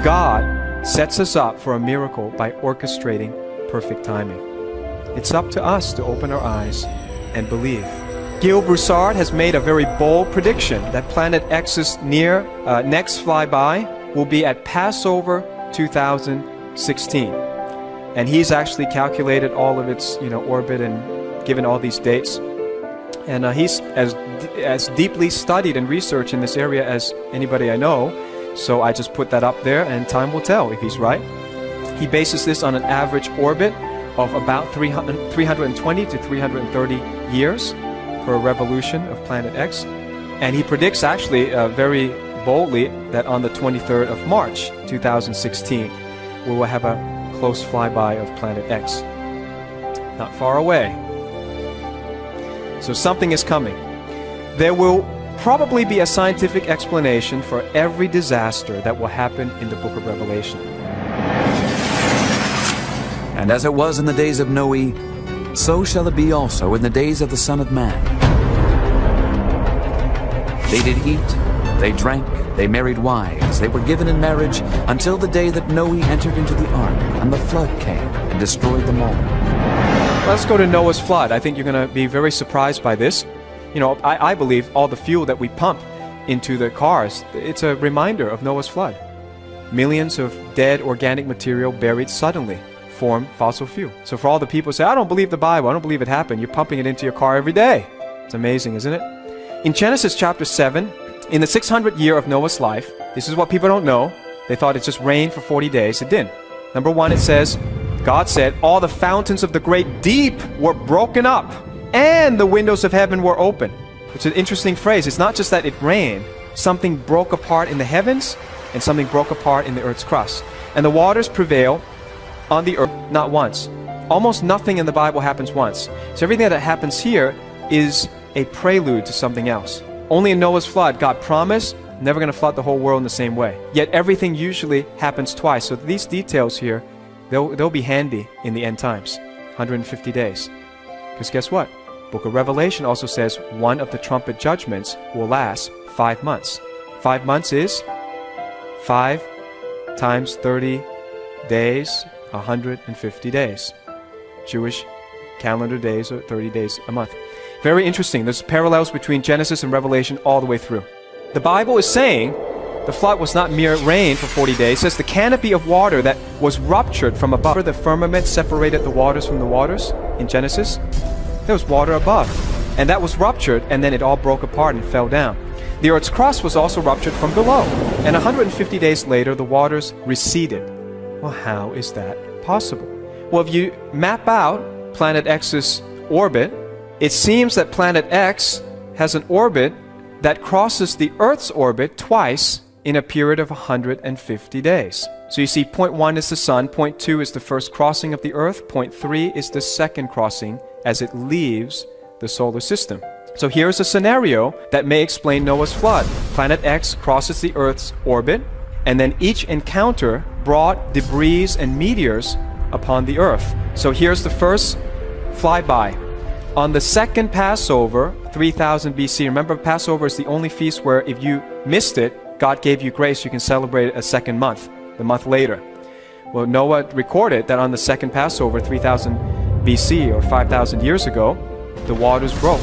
God sets us up for a miracle by orchestrating perfect timing. It's up to us to open our eyes and believe. Gil Broussard has made a very bold prediction that Planet X's next flyby will be at Passover 2016. And he's actually calculated all of its orbit and given all these dates. And he's as deeply studied and researched in this area as anybody I know. So I just put that up there, and time will tell if he's right. He bases this on an average orbit of about 320 to 330 years per revolution of Planet X. And he predicts actually very boldly that on the 23rd of March 2016 we will have a close flyby of Planet X. Not far away. So something is coming. There will probably be a scientific explanation for every disaster that will happen in the book of Revelation. And as it was in the days of Noe, so shall it be also in the days of the Son of Man. They did eat, they drank, they married wives, they were given in marriage until the day that Noe entered into the ark, and the flood came and destroyed them all. Let's go to Noah's flood. I think you're going to be very surprised by this. I believe all the fuel that we pump into the cars, it's a reminder of Noah's flood. Millions of dead organic material buried suddenly form fossil fuel. So for all the people who say, I don't believe the Bible, I don't believe it happened, you're pumping it into your car every day. It's amazing, isn't it? In Genesis chapter 7, in the 600th year of Noah's life, this is what people don't know. They thought it just rained for 40 days. It didn't. Number one, it says, God said, all the fountains of the great deep were broken up, and the windows of heaven were open. It's an interesting phrase. It's not just that it rained. Something broke apart in the heavens, and something broke apart in the earth's crust. And the waters prevail on the earth not once. Almost nothing in the Bible happens once. So everything that happens here is a prelude to something else. Only in Noah's flood, God promised, never going to flood the whole world in the same way. Yet everything usually happens twice. So these details here, they'll be handy in the end times. 150 days. Because guess what? Book of Revelation also says one of the trumpet judgments will last 5 months. 5 months is 5 times 30 days, 150 days. Jewish calendar days are 30 days a month. Very interesting. There's parallels between Genesis and Revelation all the way through. The Bible is saying the flood was not mere rain for 40 days. It says the canopy of water that was ruptured from above. The firmament separated the waters from the waters in Genesis. There was water above. And that was ruptured, and then it all broke apart and fell down. The earth's crust was also ruptured from below. And 150 days later, the waters receded. Well, how is that possible? Well, if you map out Planet X's orbit, it seems that Planet X has an orbit that crosses the Earth's orbit twice in a period of 150 days. So you see, point 1 is the Sun, point 2 is the first crossing of the Earth, point 3 is the second crossing as it leaves the solar system. So here's a scenario that may explain Noah's flood. Planet X crosses the Earth's orbit, and then each encounter brought debris and meteors upon the Earth. So here's the first flyby. On the second Passover, 3000 BC, remember Passover is the only feast where if you missed it, God gave you grace, you can celebrate it a second month, the month later. Well, Noah recorded that on the second Passover, 3000 BC or 5,000 years ago, the waters broke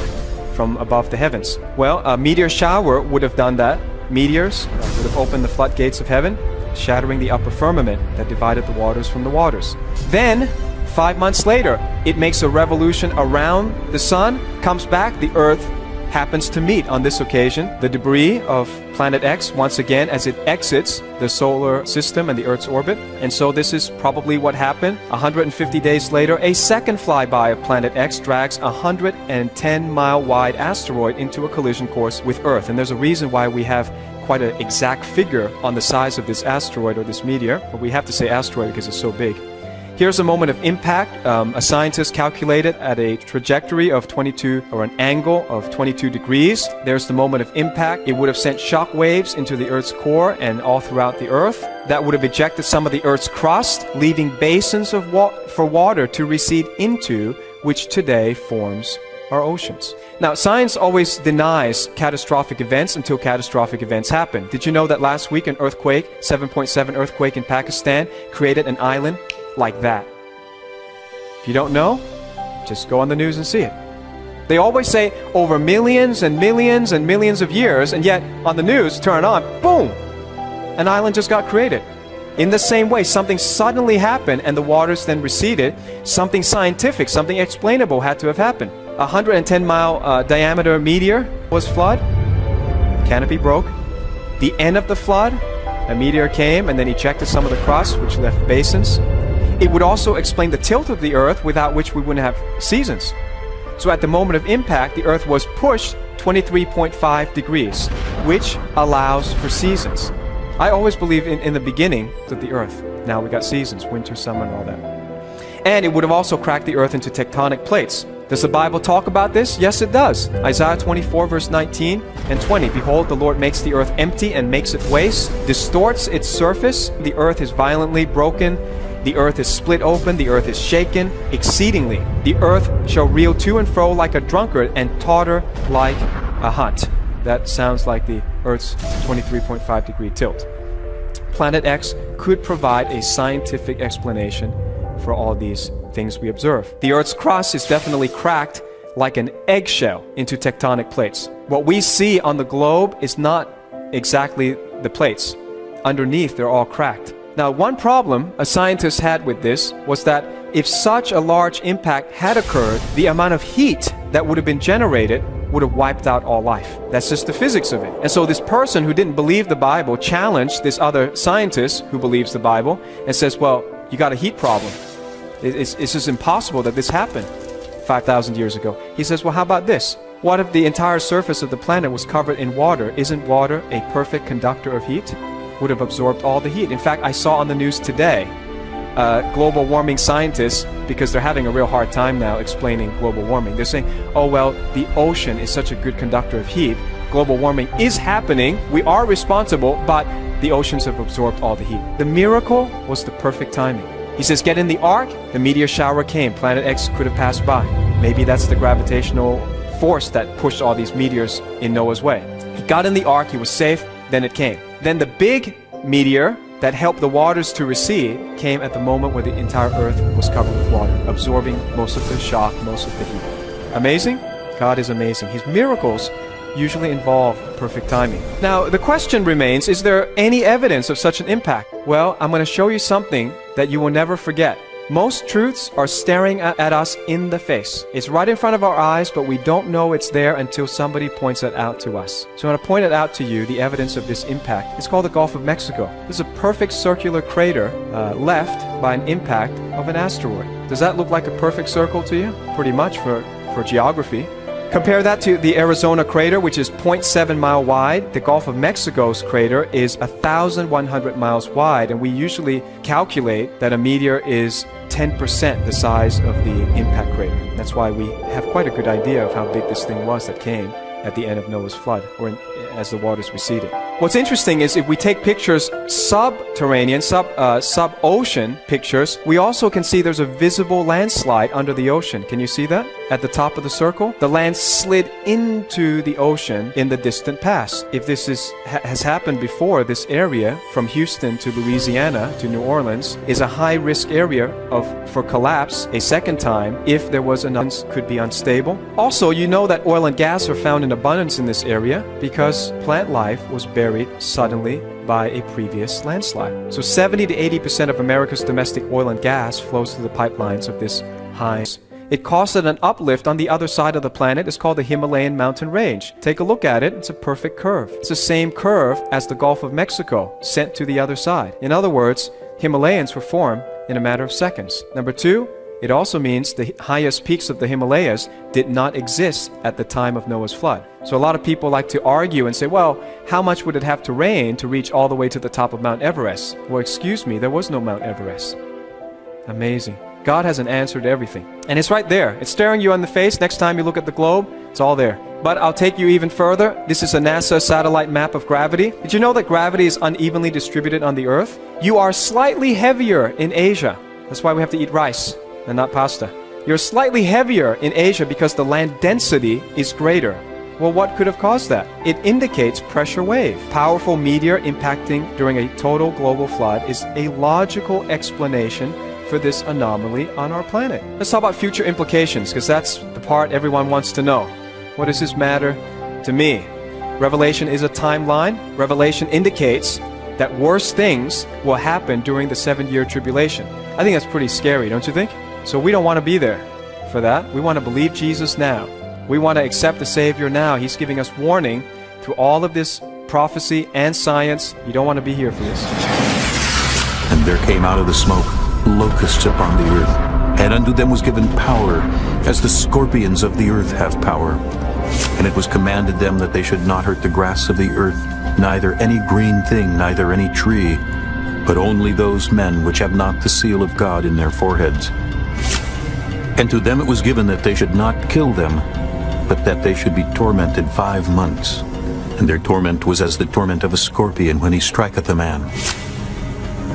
from above the heavens. Well, a meteor shower would have done that. Meteors would have opened the floodgates of heaven, shattering the upper firmament that divided the waters from the waters. Then, 5 months later, it makes a revolution around the sun, comes back, the earth happens to meet on this occasion the debris of Planet X once again as it exits the solar system and the Earth's orbit. And so this is probably what happened. 150 days later, a second flyby of Planet X drags a 110-mile wide asteroid into a collision course with Earth. And there's a reason why we have quite an exact figure on the size of this asteroid or this meteor, but we have to say asteroid because it's so big. Here's a moment of impact. A scientist calculated at a trajectory of 22, or an angle of 22 degrees. There's the moment of impact. It would have sent shock waves into the Earth's core and all throughout the Earth. That would have ejected some of the Earth's crust, leaving basins of for water to recede into, which today forms our oceans. Now, science always denies catastrophic events until catastrophic events happen. Did you know that last week an earthquake, 7.7 earthquake in Pakistan, created an island like that? If you don't know, just go on the news and see it. They always say over millions and millions and millions of years, and yet on the news, turn on, boom, an island just got created. In the same way, something suddenly happened and the waters then receded. Something scientific, something explainable had to have happened. A 110-mile diameter meteor was flood. Canopy broke. The end of the flood, a meteor came and then ejected some of the crust, which left basins. It would also explain the tilt of the Earth, without which we wouldn't have seasons. So at the moment of impact, the Earth was pushed 23.5 degrees, which allows for seasons. I always believe in the beginning of the Earth. Now we got seasons, winter, summer, and all that. And it would have also cracked the Earth into tectonic plates. Does the Bible talk about this? Yes, it does. Isaiah 24, verse 19 and 20. Behold, the Lord makes the earth empty and makes it waste, distorts its surface. The earth is violently broken. The earth is split open. The earth is shaken exceedingly. The earth shall reel to and fro like a drunkard and totter like a hunt. That sounds like the Earth's 23.5 degree tilt. Planet X could provide a scientific explanation for all these things we observe. The Earth's crust is definitely cracked like an eggshell into tectonic plates. What we see on the globe is not exactly the plates. Underneath, they're all cracked. Now, one problem a scientist had with this was that if such a large impact had occurred, the amount of heat that would have been generated would have wiped out all life. That's just the physics of it. And so this person who didn't believe the Bible challenged this other scientist who believes the Bible and says, well, you got a heat problem. It's just impossible that this happened 5,000 years ago. He says, well, how about this? What if the entire surface of the planet was covered in water? Isn't water a perfect conductor of heat? Would have absorbed all the heat. In fact, I saw on the news today, global warming scientists, because they're having a real hard time now explaining global warming. They're saying, oh, well, the ocean is such a good conductor of heat. Global warming is happening. We are responsible, but the oceans have absorbed all the heat. The miracle was the perfect timing. He says, get in the ark. The meteor shower came. Planet X could have passed by. Maybe that's the gravitational force that pushed all these meteors in Noah's way. He got in the ark. He was safe. Then it came. Then the big meteor that helped the waters to recede came at the moment where the entire earth was covered with water, absorbing most of the shock, most of the heat. Amazing? God is amazing. His miracles usually involve perfect timing. Now, the question remains, is there any evidence of such an impact? Well, I'm going to show you something that you will never forget. Most truths are staring at us in the face. It's right in front of our eyes, but we don't know it's there until somebody points it out to us. So I'm going to point it out to you, the evidence of this impact. It's called the Gulf of Mexico. This is a perfect circular crater left by an impact of an asteroid. Does that look like a perfect circle to you? Pretty much for geography. Compare that to the Arizona crater, which is 0.7 mile wide. The Gulf of Mexico's crater is 1,100 miles wide, and we usually calculate that a meteor is 10% the size of the impact crater. That's why we have quite a good idea of how big this thing was that came at the end of Noah's flood, or as the waters receded. What's interesting is if we take pictures subterranean, sub-ocean pictures, we also can see there's a visible landslide under the ocean. Can you see that? At the top of the circle, the land slid into the ocean in the distant past. If this has happened before, this area from Houston to Louisiana to New Orleans is a high-risk area for collapse a second time if there was could be unstable. Also, you know that oil and gas are found in abundance in this area because plant life was buried suddenly by a previous landslide. So 70 to 80% of America's domestic oil and gas flows through the pipelines of this high. It caused an uplift on the other side of the planet. It's called the Himalayan mountain range. Take a look at it. It's a perfect curve. It's the same curve as the Gulf of Mexico, sent to the other side. In other words, Himalayans were formed in a matter of seconds. Number two, it also means the highest peaks of the Himalayas did not exist at the time of Noah's flood. So a lot of people like to argue and say, well, how much would it have to rain to reach all the way to the top of Mount Everest? Well, excuse me, there was no Mount Everest. Amazing. God has an answer to everything. And it's right there. It's staring you in the face. Next time you look at the globe, it's all there. But I'll take you even further. This is a NASA satellite map of gravity. Did you know that gravity is unevenly distributed on the Earth? You are slightly heavier in Asia. That's why we have to eat rice and not pasta. You're slightly heavier in Asia because the land density is greater. Well, what could have caused that? It indicates pressure wave. Powerful meteor impacting during a total global flood is a logical explanation for this anomaly on our planet. Let's talk about future implications, because that's the part everyone wants to know. What does this matter to me? Revelation is a timeline. Revelation indicates that worse things will happen during the 7-year tribulation. I think that's pretty scary, don't you think? So we don't want to be there for that. We want to believe Jesus now. We want to accept the Savior now. He's giving us warning through all of this prophecy and science. You don't want to be here for this. And there came out of the smoke locusts upon the earth, and unto them was given power, as the scorpions of the earth have power. And it was commanded them that they should not hurt the grass of the earth, neither any green thing, neither any tree, but only those men which have not the seal of God in their foreheads. And to them it was given that they should not kill them, but that they should be tormented 5 months. And their torment was as the torment of a scorpion when he striketh a man.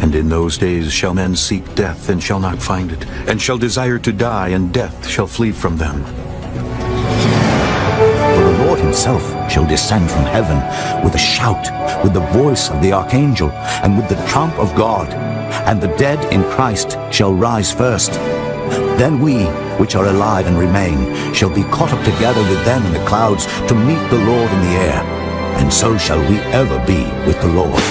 And in those days shall men seek death, and shall not find it, and shall desire to die, and death shall flee from them. For the Lord himself shall descend from heaven with a shout, with the voice of the archangel, and with the trump of God. And the dead in Christ shall rise first. Then we, which are alive and remain, shall be caught up together with them in the clouds to meet the Lord in the air. And so shall we ever be with the Lord.